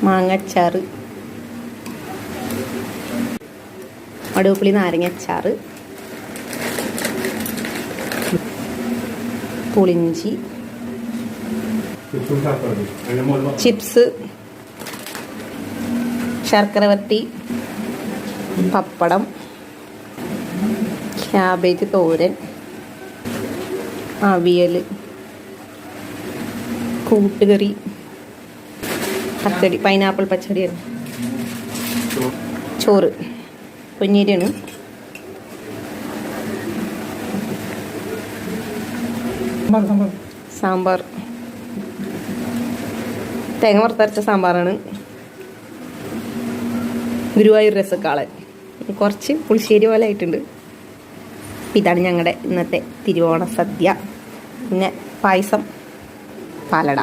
മാങ്ങച്ചാറ്, മടുവപ്പുളി നാരങ്ങച്ചാറ്, പുളിഞ്ചി, chips, ശർക്കര വരട്ടി, പപ്പടം, cabbage തോരൻ, അവിയൽ, കൂട്ടുകറി, പച്ചടി, പൈനാപ്പിൾ പച്ചടിയാണ്, ചോറ്, പൊന്നീരിയാണ്, സാമ്പാർ, തേങ്ങ വറുത്തരച്ച സാമ്പാറാണ്, ഗുരുവായൂർ രസക്കാളൻ, കുറച്ച് പുളിശ്ശേരി പോലെ ആയിട്ടുണ്ട്. ഇതാണ് ഞങ്ങളുടെ ഇന്നത്തെ തിരുവോണ സദ്യ. പിന്നെ പായസം, പാലട.